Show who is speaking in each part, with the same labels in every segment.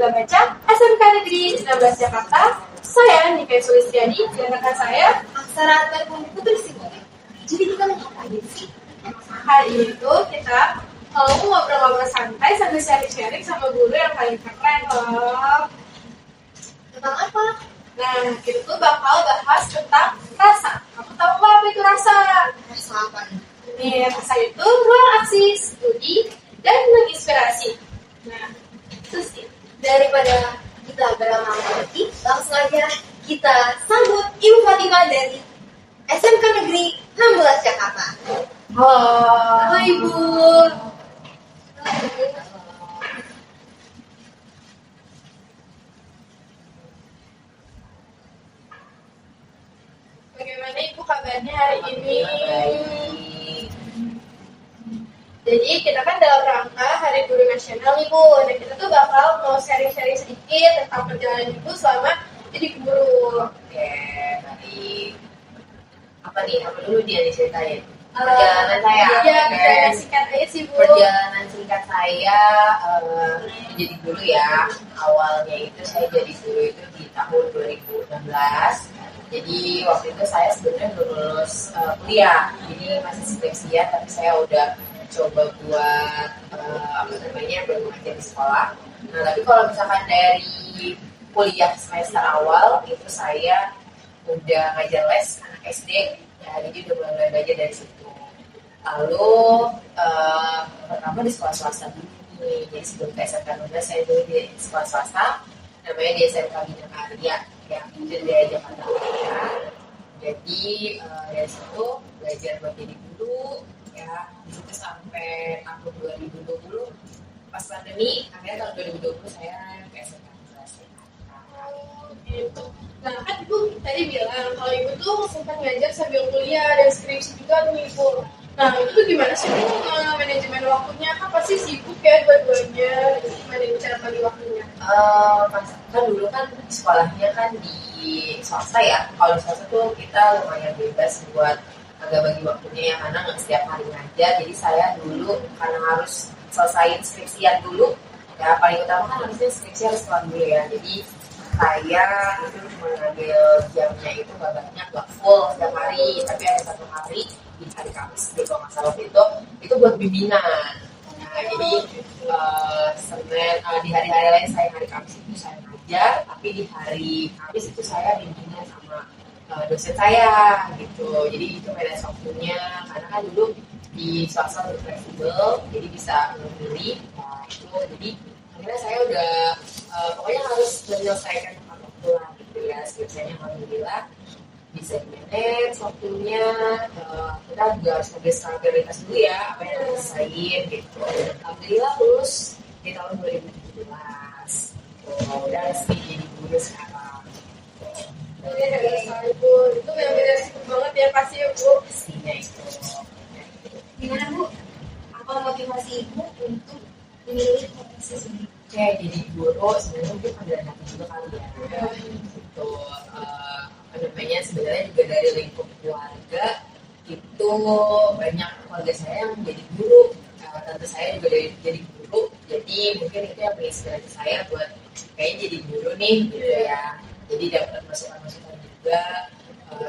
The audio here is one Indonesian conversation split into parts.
Speaker 1: Gula Baca SMK Negeri 19 Jakarta. Saya Nika Sulistiani dan rekan saya
Speaker 2: Aksara Putri Simone. Jadi kita mau ngapain sih?
Speaker 1: hari itu kita mau ngobrol-ngobrol santai sambil sharing-sharing sama guru yang paling keren loh.
Speaker 2: Tentang apa?
Speaker 1: Nah, kita tuh bakal bahas tentang rasa. Kamu tahu nggak apa itu rasa?
Speaker 2: Rasa apa nih?
Speaker 1: Nih, rasa itu ruang aksi, studi, dan menginspirasi. Nah, itu sih.
Speaker 2: Daripada kita berlama-lama lagi, langsung aja kita sambut Ibu Fatimah dari SMK Negeri 16 Jakarta.
Speaker 1: Halo Ibu. Bagaimana Ibu kabarnya hari ini? Jadi kita kan dalam rangka Hari Guru Nasional nih Bu. Dan kita tuh bakal mau sharing-sharing sedikit tentang perjalanan Ibu selama jadi guru.
Speaker 3: Oke, baik. Apa nih? Apa dulu dia diceritain? Perjalanan saya.
Speaker 1: Iya,
Speaker 3: Oke.
Speaker 1: perjalanan singkat aja sih Bu.
Speaker 3: Perjalanan singkat saya menjadi guru ya. Awalnya itu saya jadi guru itu di tahun 2016. Jadi waktu itu saya sebenarnya belum lulus kuliah. Jadi masih skripsian, tapi saya udah coba buat baru ngajar di sekolah. Nah, tapi kalau misalkan dari kuliah semester awal itu saya udah ngajar les anak SD ya, jadi udah mulai belajar dari situ. Lalu pertama di sekolah swasta dulu nih, jadi sebelum ke SMK 12 saya dulu di sekolah swasta namanya di SMK Bina Karya yang itu dari Jakarta Utara. Jadi dari situ belajar buat jadi guru ya, itu sampai tahun 2020 pas pandemi, akhirnya tahun 2020 saya ke SMK 12
Speaker 1: Gitu. Nah kan Ibu tadi bilang kalau Ibu tuh sempat ngajar sambil kuliah dan skripsi juga tuh Ibu. Nah itu tuh gimana sih Bu manajemen waktunya? Kan pasti sibuk ya dua-duanya. Gimana Ibu cara bagi waktunya?
Speaker 3: Kan dulu kan sekolahnya kan di swasta ya. Kalau di swasta tuh kita lumayan bebas buat agak bagi waktunya ya, karena nggak setiap hari ngajar. Jadi saya dulu karena harus selesaiin skripsian dulu ya, paling utama kan harusnya skripsi harus kelar dulu ya. Jadi saya itu cuma ngambil jamnya itu nggak banyak, nggak full setiap hari, tapi ada satu hari di hari Kamis di kalau nggak salah itu buat bimbingan. Nah jadi Senin di hari-hari lain saya hari Kamis itu saya ngajar, tapi di hari Kamis itu saya bimbingan sama dosen saya gitu. Jadi itu manage waktunya, karena kan dulu di swasta lebih fleksibel, jadi bisa memilih. Nah itu jadi akhirnya saya udah pokoknya harus menyelesaikan tepat waktu lah gitu ya. Biasanya alhamdulillah bisa di-manage waktunya. Kita juga harus ngambil prioritas dulu ya, apa yang harus diselesain gitu. Alhamdulillah lulus di tahun 2017 udah resmi jadi guru sekarang.
Speaker 1: Ibu itu benar-benar sibuk banget ya pasti ya Bu.
Speaker 3: Pastinya itu.
Speaker 2: Gimana Bu? Apa motivasi Ibu untuk memilih profesi ini?
Speaker 3: Oke, jadi guru sebenarnya mungkin panggilan hati juga kali ya. Itu sebenarnya juga dari lingkup keluarga itu banyak keluarga saya yang menjadi guru. Tante saya juga jadi guru. Jadi mungkin itu yang menginspirasi saya buat kayaknya jadi guru nih gitu ya. Jadi dapat masukan-masukan juga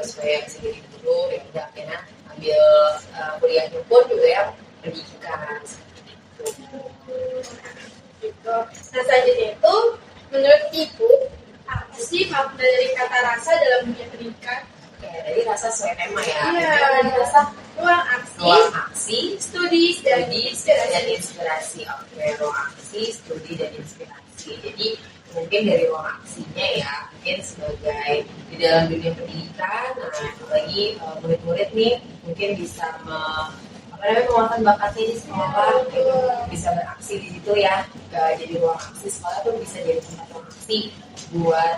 Speaker 3: supaya bisa jadi guru. Ya udah akhirnya ambil kuliahnya pun juga ya pendidikan seperti itu.
Speaker 1: Gitu. Nah selanjutnya itu menurut Ibu apa sih makna dari kata rasa dalam dunia pendidikan?
Speaker 3: Oke, dari rasa sesuai tema ya.
Speaker 1: Iya,
Speaker 3: Dari rasa
Speaker 1: ruang
Speaker 3: ruang aksi,
Speaker 1: studi dan
Speaker 3: inspirasi. Oke, ruang aksi, studi dan inspirasi. Jadi mungkin dari ruang aksinya ya, mungkin sebagai di dalam dunia pendidikan, nah apalagi murid-murid nih mungkin bisa mengeluarkan bakatnya di sekolah, gitu, bisa beraksi di situ ya. Jadi ruang aksi sekolah tuh bisa jadi tempat ruang aksi buat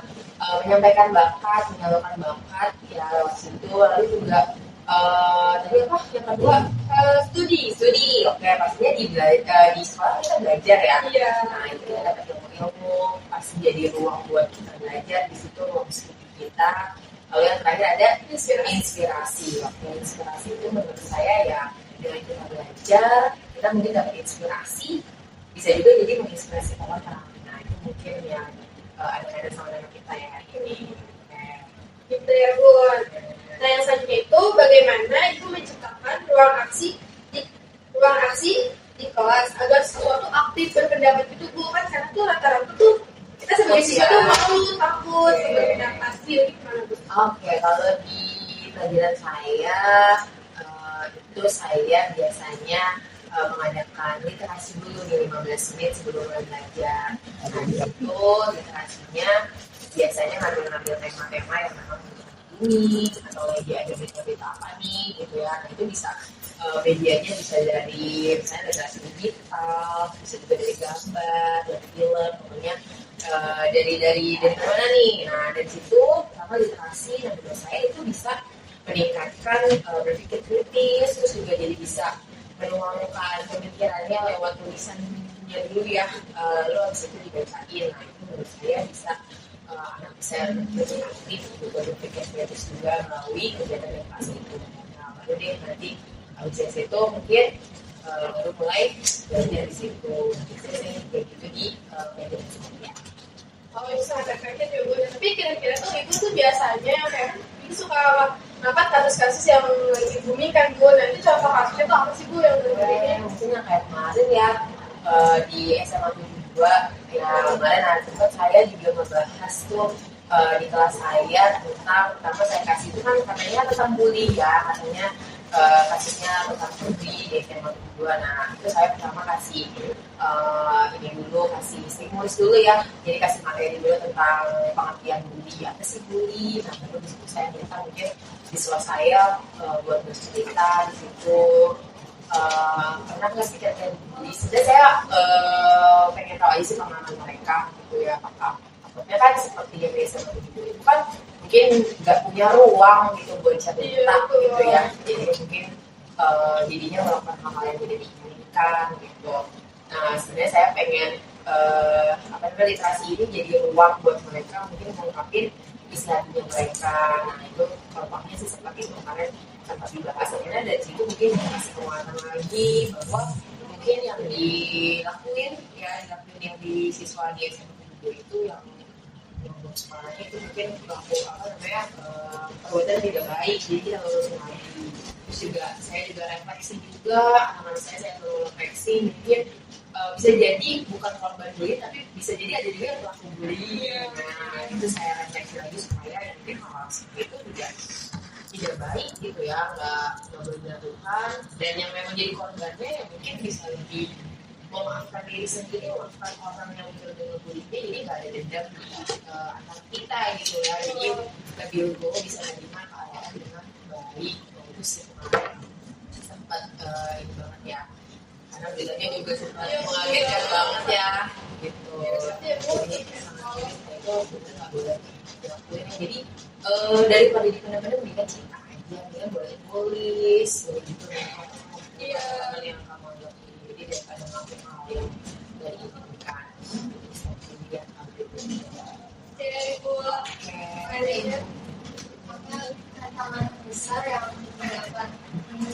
Speaker 3: menyampaikan bakat, menyalurkan bakat ya lewat situ. Lalu juga tadi apa yang kedua studi. Oke, pastinya di sekolah kita belajar ya.
Speaker 1: Iya.
Speaker 3: Nah itu kita dapat ilmu, pasti jadi ruang buat kita belajar di situ, ruang studi kita. Lalu yang terakhir ada inspirasi. Oke, inspirasi itu menurut saya ya dengan kita belajar kita mungkin dapat inspirasi, bisa juga jadi menginspirasi orang. Nah itu mungkin yang
Speaker 1: bagaimana ibu menciptakan ruang aksi di kelas agar siswa tuh aktif berpendapat itu Bu, kan karena tuh rata-rata tuh kita sebagai siswa tuh malu, takut berpendapat. Jadi gimana Bu?
Speaker 3: Oke, kalau di pelajaran saya itu saya biasanya mengadakan literasi dulu nih 15 menit sebelum mulai belajar. Nah, di situ literasinya biasanya ngambil tema-tema yang memang ini atau lagi ada berita apa nih gitu ya. Nah, itu bisa medianya bisa dari misalnya literasi digital, bisa juga dari gambar, dari film, pokoknya dari mana nih. Nah, dari situ sama literasi dan menurut saya itu bisa meningkatkan berpikir kritis, terus juga jadi bisa menuangkan pemikirannya lewat tulisannya dulu ya, lalu habis itu dibacain. Nah, itu menurut saya bisa anak bisa lebih aktif juga berpikir kritis juga melalui kegiatan literasi itu. Nah, baru deh nanti habis itu mungkin baru mulai belajar di situ. Biasanya kayak gitu di media sosial.
Speaker 1: Oh, itu sangat efektif ya Bu. Tapi kira-kira tuh ibu tuh biasanya kayak ibu suka dapat kasus-kasus yang lagi booming kan Bu. Nah, itu contoh kasusnya tuh apa sih Bu yang berbeda?
Speaker 3: Mungkin yang kayak kemarin ya di SMA 72 ya, kemarin ada tempat saya juga membahas tuh di kelas saya tentang, pertama saya kasih itu kan katanya tentang bully ya, katanya kasusnya tentang bully di SMA 72. Nah, itu saya pertama kasih ini dulu, kasih stimulus dulu ya, jadi kasih materi dulu tentang pengertian bully, apa sih bully. Nah, baru disitu saya minta mungkin siswa saya buat bercerita di situ. Pernah nggak sih kayak bully? Sebenarnya saya pengen tahu aja sih pengalaman mereka gitu ya, apakah takutnya kan seperti yang biasa begitu itu kan mungkin nggak punya ruang gitu buat cerita gitu ya, jadi mungkin jadinya melakukan hal-hal yang tidak diinginkan gitu. Nah, sebenarnya saya pengen literasi ini jadi ruang buat mereka mungkin mengungkapin isi hatinya mereka. Nah, itu contohnya sih seperti itu kemarin sempat dibahas. Akhirnya dari situ mungkin dikasih penguatan lagi bahwa mungkin yang dilakuin yang di siswa di SMA itu yang sekolahnya itu mungkin perbuatan tidak baik, jadi kita lurusin lagi. Terus juga saya juga refleksi juga, anak-anak saya perlu refleksi mungkin bisa jadi bukan korban bully tapi bisa jadi ada juga yang pelaku bully. Nah, itu saya refleksi lagi supaya mungkin hal seperti itu juga tidak baik gitu ya, nggak boleh dilakukan. Dan yang memang jadi korbannya ya mungkin bisa lebih memaafkan diri sendiri, memaafkan orang yang udah ngebullynya, jadi nggak ada dendam antara kita gitu ya. Jadi lebih legowo bisa menerima keadaan dengan baik. Itu sih kemarin sempat ini banget ya, karena beritanya juga sempat mengagetkan banget ya gitu. Jadi itu benar nggak boleh dilakuin. Jadi daripada dipendam-pendam mendingan cerita aja, mendingan boleh tulis begitu hal yang kamu anggap ini. Jadi daripada ngelakuin hal yang dari inginkan lihat update itu.
Speaker 2: Oke, tantangan besar yang mendapat ini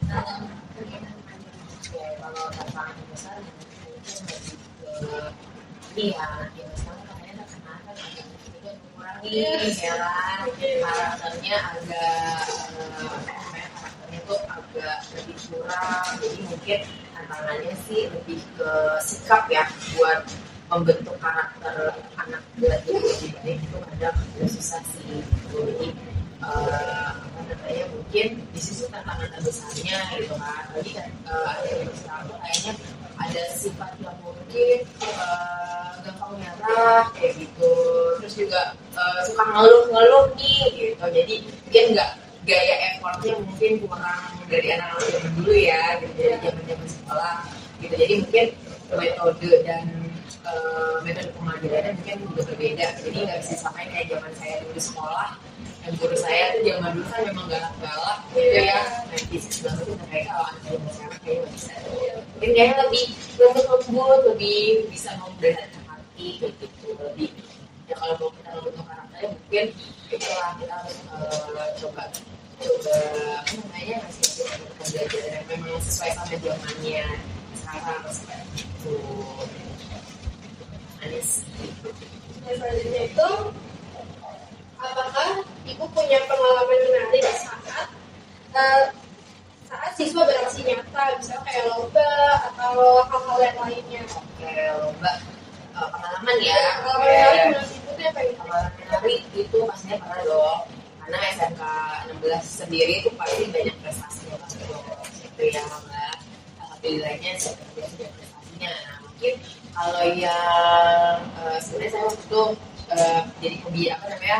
Speaker 2: dalam kegiatan
Speaker 3: kalau tantangan besar mungkin lebih ke ini ya, yang sekarang katanya terkenal kan juga mengurangi ya kan, karakternya itu agak lebih kurang. Jadi mungkin tantangannya sih lebih ke sikap ya, buat membentuk karakter anak belajar lebih baik itu kadang agak susah sih. Jadi mungkin di situ tantangan terbesarnya gitu kan. Lagi kan ada yang sekarang kayaknya ada sifat yang mungkin gampang nyerah kayak gitu, terus juga suka ngeluh nih gitu. Jadi mungkin nggak, gaya effortnya mungkin kurang dari anak-anak zaman dulu ya gitu, dari zaman sekolah gitu. Jadi mungkin metode dan metode pengajarannya mungkin juga berbeda. Jadi nggak bisa samain kayak zaman saya dulu sekolah. Yang guru saya tuh zaman dulu kan memang galak-galak gitu ya. Nah, fisik banget tuh mereka kalau anak zaman sekarang kayaknya nggak bisa. Mungkin kayaknya lebih lembut, lebih bisa memberdayakan hati gitu. Lebih ya, kalau mau kita membentuk karakternya mungkin itulah kita harus coba apa namanya, masih pembelajaran yang memang sesuai sama zamannya sekarang seperti itu. Ada sih.
Speaker 1: Selanjutnya itu, apakah ibu punya pengalaman menarik saat saat siswa beraksi nyata, misalnya kayak lomba atau hal-hal yang lainnya.
Speaker 3: Oke, lomba pengalaman ya.
Speaker 1: Kalau menarik menurut ibu tuh apa itu?
Speaker 3: Pengalaman menarik itu pastinya pernah dong. Karena SMK 16 sendiri itu pasti banyak prestasinya pasti dong. Itu ya Mbak. Alhamdulillahnya seperti itu ada prestasinya. Nah mungkin kalau yang sebenarnya saya waktu itu jadi hobi apa namanya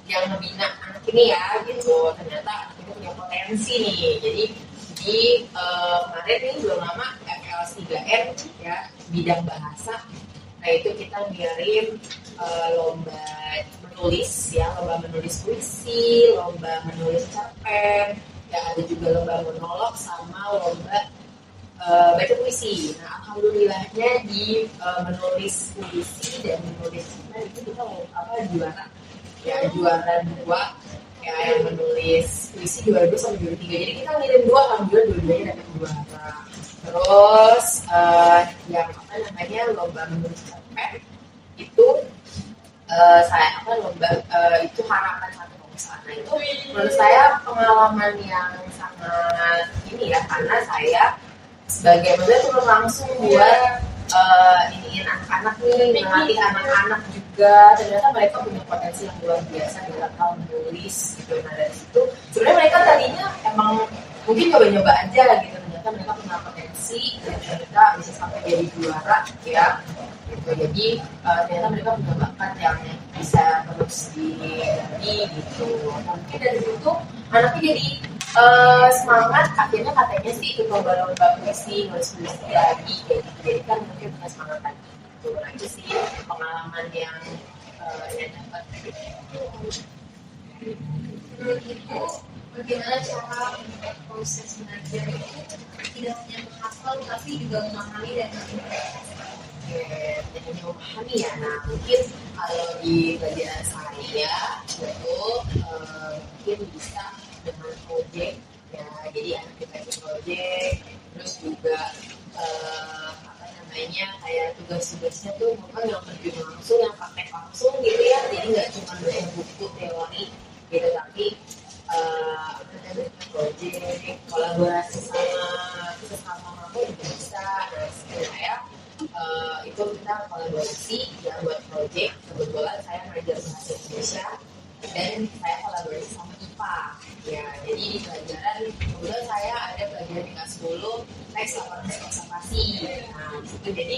Speaker 3: yang ngebina anak ini ya gitu. Ternyata anak itu punya potensi nih. Jadi di kemarin nih belum lama FLS 3N ya bidang bahasa. Nah itu kita ngirim lomba menulis ya, lomba menulis puisi, lomba menulis cerpen, ya ada juga lomba monolog sama lomba baca puisi. Nah alhamdulillahnya di menulis puisi dan menulis cerpen itu kita juara ya, juara 2 ya, yang menulis puisi juara 2 sama juara 3. Jadi kita ngirim 2, alhamdulillah dua-duanya dapat juara. Terus yang lomba menulis cerpen itu saya lomba itu harapan satu bangsa. Nah itu menurut saya pengalaman yang sangat ini ya, karena saya sebagai model turun langsung buat iniin anak-anak nih, melatih anak-anak juga. Ternyata mereka punya potensi yang luar biasa dalam hal menulis gitu. Nah dari situ sebenarnya mereka tadinya emang mungkin coba-coba aja gitu, ternyata mereka punya potensi dan mereka bisa sampai jadi juara ya gitu. Jadi ternyata mereka punya bakat yang bisa terus digali gitu. Mungkin dari situ anaknya jadi semangat, akhirnya katanya sih ikut lomba-lomba puisi, nulis puisi lagi kayak gitu. Jadi kan mungkin punya semangat lagi gitu. Nah itu sih pengalaman yang dapat
Speaker 2: Menurut ibu, bagaimana cara proses belajar itu tidak hanya menghafal tapi juga memahami dan
Speaker 3: jadi memahami ya. Nah mungkin kalau di pelajaran saya itu mungkin bisa dengan project ya, jadi anak kita itu project, terus juga kayak tugas-tugasnya tuh bukan yang terjun langsung, yang praktek langsung gitu ya, jadi nggak cuma baca buku teori gitu, tapi project, kolaborasi sama sesama mampu juga bisa. Nah saya itu kita kolaborasi ya buat project. Kebetulan saya mengajar bahasa Indonesia dan saya kolaborasi sama IPA ya, jadi di pelajaran kebetulan saya ada pelajaran di kelas 10 teks laporan observasi. Nah disitu jadi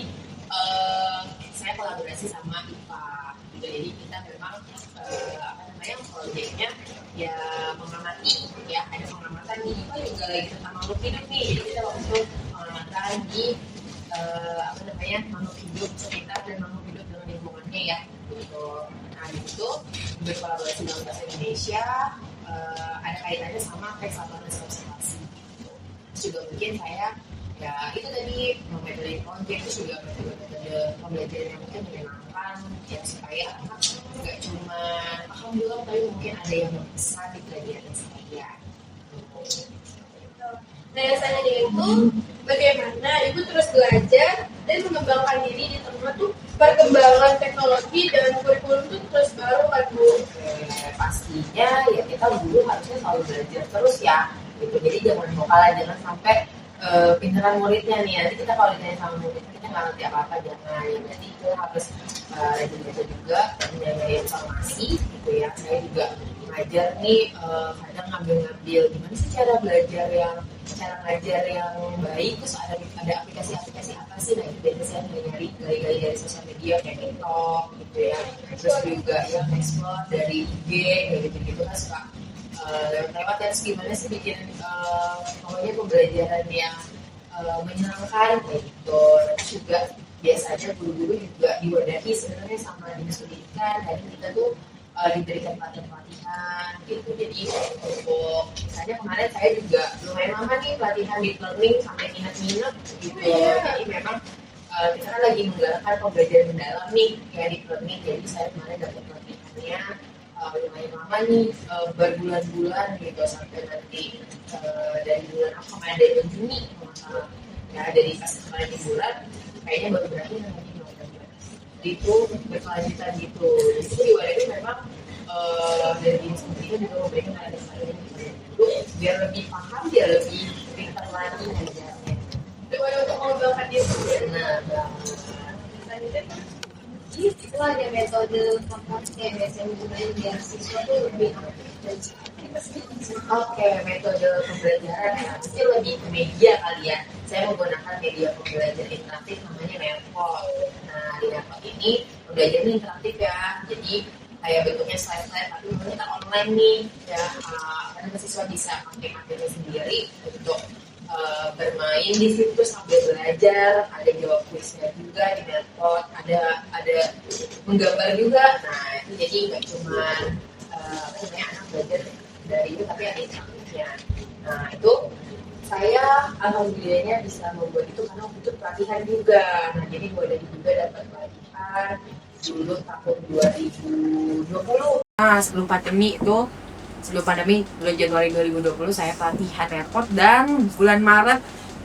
Speaker 3: saya kolaborasi sama IPA gitu. Jadi kita memang proyeknya ya mengamati ya, ada pengamatan di IPA juga lagi tentang makhluk hidup nih. Jadi kita waktu itu pengamatan di makhluk hidup sekitar dan makhluk hidup dengan lingkungannya ya gitu. Nah itu berkolaborasi dengan bahasa Indonesia, ada kaitannya sama teks laporan observasi gitu. Terus juga mungkin saya ya itu tadi metode project, itu juga metode pembelajaran yang mungkin menyenangkan ya, supaya anak nggak cuma paham doang tapi mungkin ada yang berpesan di pelajaran saya.
Speaker 1: Nah yang saya itu bagaimana ibu terus belajar dan mengembangkan diri di tengah tuh perkembangan teknologi dan kurikulum tuh terus baru kan Bu?
Speaker 3: Pastinya ya kita dulu harusnya selalu belajar terus ya gitu. Jadi jangan kalah, jangan sampai pintaran muridnya nih, nanti kita kalau ditanya sama muridnya kita nggak ngerti apa-apa, jangan ya. Berarti kita harus rajin baca juga, menjaga informasi gitu ya. Saya juga ngajar nih kadang ngambil gimana sih cara belajar yang ngajar yang baik, terus ada aplikasi-aplikasi apa sih. Nah itu biasanya saya nyari gali-gali dari sosial media kayak TikTok gitu ya, terus juga yang explore dari IG kayak gitu kan suka lewat-lewat. Terus gimana sih bikin pokoknya pembelajaran yang menyenangkan kayak gitu. Terus juga biasanya guru-guru juga diwadahi sebenarnya sama dinas pendidikan, dan kita tuh diberikan pelatihan gitu. Jadi untuk misalnya kemarin saya juga lumayan lama nih pelatihan deep learning sampai minat-minat gitu. Jadi memang kita kan lagi menggalakkan pembelajaran mendalam nih kayak deep learning. Jadi saya kemarin dapat pelatihannya lumayan lama nih, berbulan-bulan gitu, sampai nanti dari bulan apa kemarin, dari bulan Juni masalah ya, dari pas kemarin di bulan kayaknya baru berakhir nanti itu berkelanjutan gitu. Jadi diwadahi memang dari diri sendiri itu juga memberikan adanya dulu biar lebih paham, biar lebih pintar lagi ngajarnya.
Speaker 1: Gimana untuk mengembangkan diri sendiri?
Speaker 3: Nah,
Speaker 1: Selanjutnya tuh,
Speaker 2: Itu ada metode favorit yang biasanya digunakan biar siswa tuh lebih aktif dan
Speaker 3: oke, metode pembelajaran ya, mungkin lebih ke media kali ya. Saya menggunakan media pembelajaran interaktif namanya Nerpot. Nah, di Nerpot ini pembelajaran interaktif ya. Jadi kayak bentuknya slide-slide, tapi kita online nih ya. Karena mahasiswa bisa pakai materinya sendiri untuk bermain di situ sambil belajar. Ada jawab kuisnya juga di Nerpot. Ada menggambar juga. Nah, itu jadi nggak cuma anak belajar dari itu, tapi ada interaktifnya. Nah, itu saya alhamdulillahnya bisa membuat itu karena waktu itu pelatihan juga. Nah, jadi gue dari juga dapat pelatihan dulu tahun 2020. Nah, sebelum pandemi bulan Januari 2020 saya pelatihan Nerpot, dan bulan Maret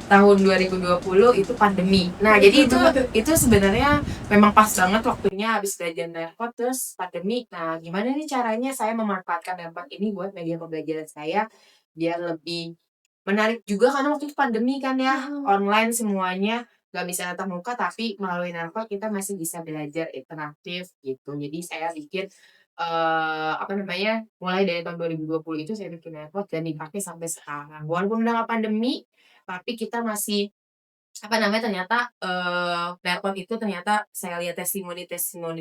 Speaker 3: tahun 2020 itu pandemi. Nah, jadi itu sebenarnya memang pas banget waktunya habis belajar Nerpot terus pandemi. Nah, gimana nih caranya saya memanfaatkan Nerpot ini buat media pembelajaran saya biar lebih menarik juga, karena waktu itu pandemi kan ya, online semuanya, nggak bisa tatap muka, tapi melalui Nerpot kita masih bisa belajar interaktif gitu. Jadi saya bikin mulai dari tahun 2020 itu saya bikin Nerpot dan dipakai sampai sekarang. Walaupun udah nggak pandemi, tapi kita masih ternyata Nerpot itu ternyata saya lihat testimoni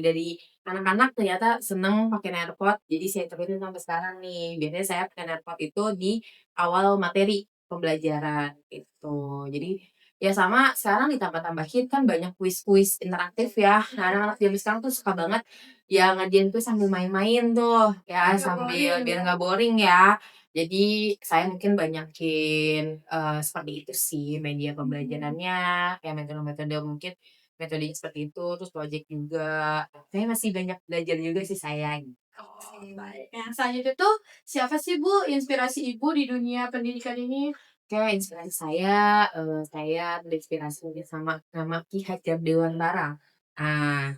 Speaker 3: dari anak-anak ternyata seneng pakai Nerpot. Jadi saya terapin sampai sekarang nih. Biasanya saya pakai Nerpot itu di awal materi pembelajaran itu. Jadi ya sama sekarang ditambah-tambahin kan banyak kuis-kuis interaktif ya. Nah, anak-anak zaman sekarang tuh suka banget ya ngerjain tuh sambil main-main tuh ya, sambil biar nggak boring ya. Jadi saya mungkin banyakin seperti itu sih media pembelajarannya, kayak metode-metode mungkin metodenya seperti itu, terus project juga. Saya masih banyak belajar juga sih saya.
Speaker 1: baik. Yang selanjutnya tuh, siapa sih Bu inspirasi Ibu di dunia pendidikan ini?
Speaker 3: Oke, inspirasi saya terinspirasi mungkin sama nama Ki Hajar Dewantara.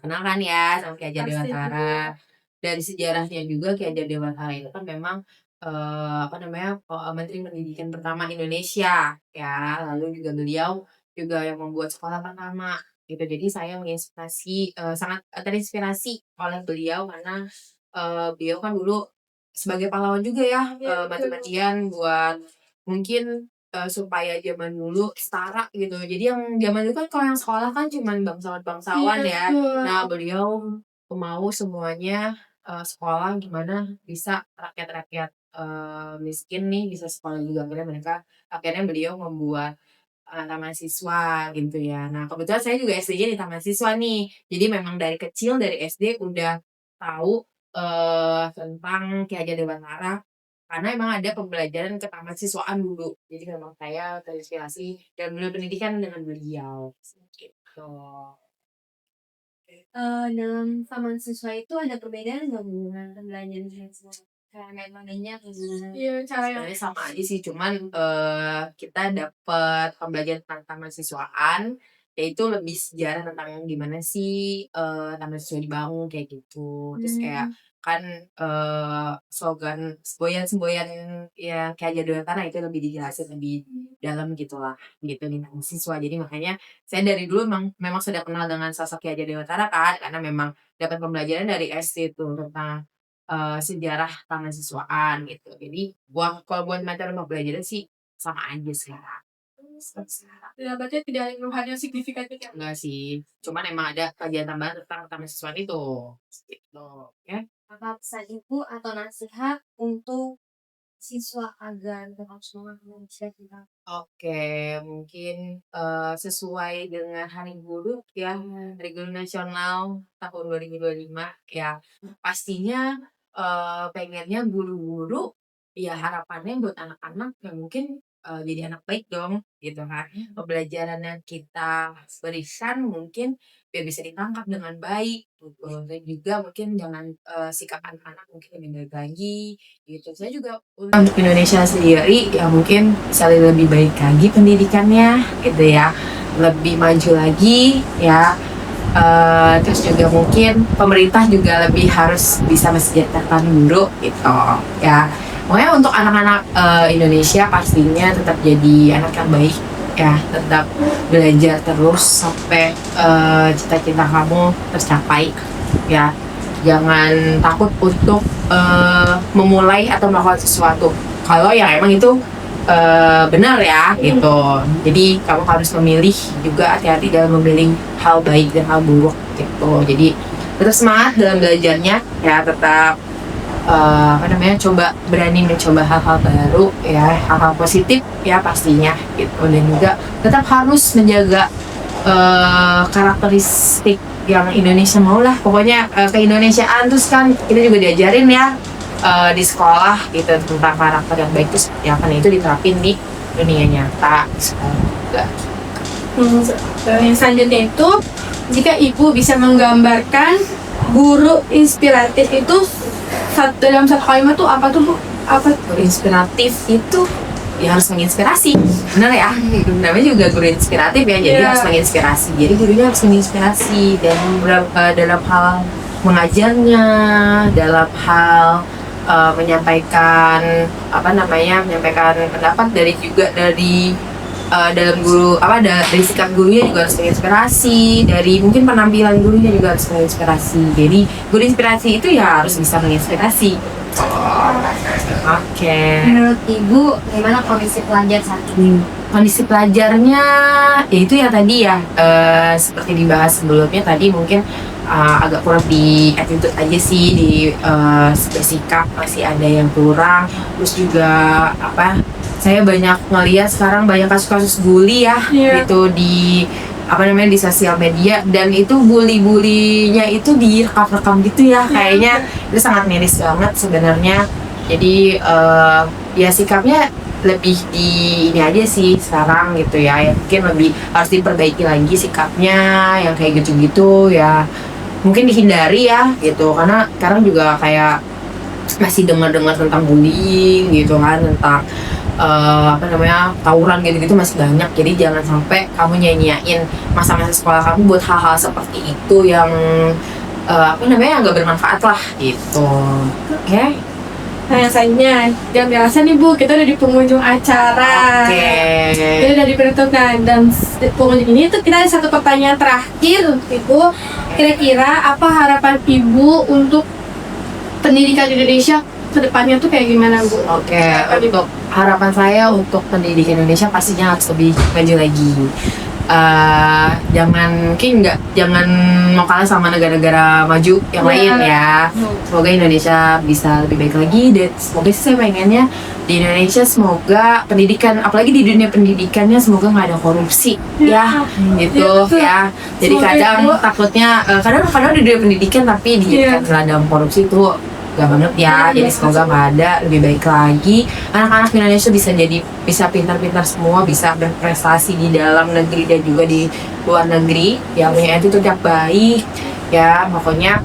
Speaker 3: Kenal kan ya sama Ki Hajar
Speaker 1: Pasti
Speaker 3: Dewantara. Dari sejarahnya juga Ki Hajar Dewantara itu kan memang Menteri Pendidikan pertama Indonesia ya. Lalu juga beliau juga yang membuat sekolah pertama gitu. Jadi saya sangat terinspirasi oleh beliau karena beliau kan dulu sebagai pahlawan juga ya, mati-matian buat mungkin supaya zaman dulu setara gitu. Jadi yang zaman dulu kan kalau yang sekolah kan cuman bangsawan-bangsawan ya. Nah, beliau mau semuanya sekolah gimana bisa rakyat-rakyat miskin nih bisa sekolah juga. Akhirnya beliau membuat taman siswa gitu ya. Nah, kebetulan saya juga SD-nya di taman siswa nih. Jadi memang dari kecil dari SD udah tahu tentang Ki Hajar Dewantara karena emang ada pembelajaran ketamasiswaan dulu. Jadi memang saya terinspirasi dan beliau pendidikan dengan beliau gitu.
Speaker 2: dalam taman siswa itu ada perbedaan nggak Bu dengan pembelajaran siswa? Kayak metodenya
Speaker 1: Iya, cara yang
Speaker 3: sebenarnya sama aja sih, cuman kita dapat pembelajaran tentang taman siswaan, yaitu lebih sejarah tentang gimana sih taman siswa dibangun kayak gitu. Terus kayak kan slogan semboyan-semboyan yang kayak Hajar Dewantara itu lebih dijelasin lebih dalam gitulah gitu nih taman siswa. Jadi makanya saya dari dulu memang sudah kenal dengan sosok Ki Hajar Dewantara kan, karena memang dapat pembelajaran dari SD tuh tentang sejarah taman siswaan gitu. Jadi kalau buat materi pembelajaran sih sama aja sekarang.
Speaker 1: ya, berarti tidak ada perubahan yang signifikan ya.
Speaker 3: Enggak sih, cuman emang ada kajian tambahan tentang taman siswaan itu gitu ya.
Speaker 2: apa pesan Ibu atau nasihat untuk siswa agar tetap semangat belajar kita?
Speaker 3: Oke, mungkin sesuai dengan Hari Guru ya, Hari Guru Nasional tahun 2025 ya, pastinya pengennya guru-guru ya harapannya buat anak-anak ya mungkin jadi anak baik dong gitu kan. Pembelajaran yang kita berikan mungkin biar bisa ditangkap dengan baik gitu. Dan juga mungkin jangan sikap anak-anak mungkin lebih baik lagi gitu. Saya juga untuk Indonesia sendiri ya mungkin bisa lebih baik lagi pendidikannya gitu ya, lebih maju lagi ya, Terus juga mungkin pemerintah juga lebih harus bisa mensejahterakan guru gitu ya. Pokoknya untuk anak-anak Indonesia pastinya tetap jadi anak yang baik ya, tetap belajar terus sampai cita-cita kamu tercapai ya. Jangan takut untuk memulai atau melakukan sesuatu kalau yang emang itu benar ya gitu. Jadi kamu harus memilih juga, hati-hati dalam memilih hal baik dan hal buruk gitu. Jadi tetap semangat dalam belajarnya ya, tetap coba berani mencoba hal-hal baru ya, hal-hal positif ya pastinya gitu. Dan juga tetap harus menjaga karakteristik yang Indonesia mau lah. Pokoknya keindonesiaan terus kan kita juga diajarin ya di sekolah gitu tentang karakter yang baik itu seperti apa. Nah, itu diterapin di dunia nyata di sekolah juga.
Speaker 1: Yang selanjutnya itu, jika ibu bisa menggambarkan guru inspiratif itu dalam satu kalimat tuh apa tuh Bu? Apa?
Speaker 3: Guru inspiratif itu ya harus menginspirasi, benar ya? Namanya juga guru inspiratif ya, jadi harus menginspirasi. Jadi gurunya harus menginspirasi dalam hal mengajarnya, dalam hal menyampaikan menyampaikan pendapat, dari dalam guru dari sikap gurunya juga harus menginspirasi, dari mungkin penampilan gurunya juga harus menginspirasi. Jadi guru inspirasi itu ya harus bisa menginspirasi. Oke.
Speaker 2: Menurut Ibu, gimana kondisi pelajar saat ini?
Speaker 3: Kondisi pelajarnya ya itu ya tadi ya, seperti dibahas sebelumnya tadi, mungkin agak kurang di attitude aja sih, di bersikap masih ada yang kurang. Terus juga saya banyak ngeliat sekarang banyak kasus-kasus bully ya gitu di di sosial media, dan itu bully-bullynya itu direkam-rekam gitu ya, kayaknya itu sangat miris banget sebenarnya. Jadi ya sikapnya lebih di ini aja sih sekarang gitu ya, mungkin lebih harus diperbaiki lagi sikapnya yang kayak gitu-gitu ya, mungkin dihindari ya gitu, karena sekarang juga kayak masih dengar-dengar tentang bullying gitu kan, tentang tawuran gitu-gitu masih banyak. Jadi jangan sampai kamu nyanyiin masa-masa sekolah kamu buat hal-hal seperti itu yang nggak bermanfaat lah gitu. Oke.
Speaker 1: Nah, yang selanjutnya jangan biasa nih Bu, kita udah di penghujung acara. Kita udah di penutupan, dan di penghujung ini tuh kita ada satu pertanyaan terakhir untuk Ibu. Kira-kira apa harapan Ibu untuk pendidikan di Indonesia kedepannya tuh kayak gimana Bu?
Speaker 3: Oke, untuk harapan saya untuk pendidikan Indonesia pastinya harus lebih maju lagi. Jangan mau kalah sama negara-negara maju yang lain ya. Semoga Indonesia bisa lebih baik lagi, dan semoga saya pengennya di Indonesia semoga pendidikan, apalagi di dunia pendidikannya, semoga nggak ada korupsi ya gitu ya. Jadi kadang takutnya kadang di dunia pendidikan tapi dijadikan dalam korupsi itu gak banget ya. Jadi semoga nggak ada, lebih baik lagi. Anak-anak Indonesia bisa pintar-pintar semua, bisa berprestasi di dalam negeri dan juga di luar negeri, yang punya attitude yang baik ya. Pokoknya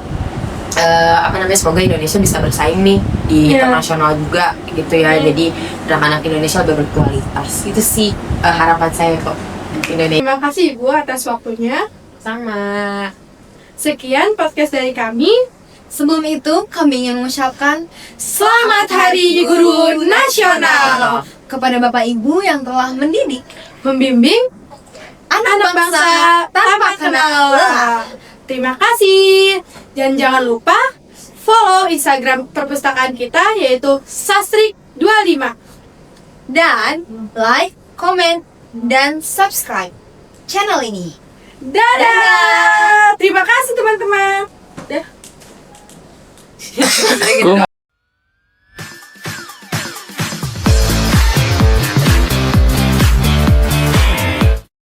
Speaker 3: semoga Indonesia bisa bersaing nih di internasional juga gitu ya. Jadi anak-anak Indonesia lebih berkualitas. Itu sih harapan saya kok Indonesia.
Speaker 1: Terima kasih Ibu atas waktunya.
Speaker 3: Sama.
Speaker 1: Sekian podcast dari kami.
Speaker 2: Sebelum itu, kami ingin mengucapkan
Speaker 1: Selamat Hari Guru Nasional
Speaker 2: kepada Bapak Ibu yang telah mendidik
Speaker 1: membimbing
Speaker 2: anak bangsa tanpa kenal lelah.
Speaker 1: Terima kasih. Dan jangan lupa follow Instagram perpustakaan kita, yaitu Sastrik25.
Speaker 2: Dan like, comment, dan subscribe channel ini.
Speaker 1: Dadah. Terima kasih teman-teman. Dah.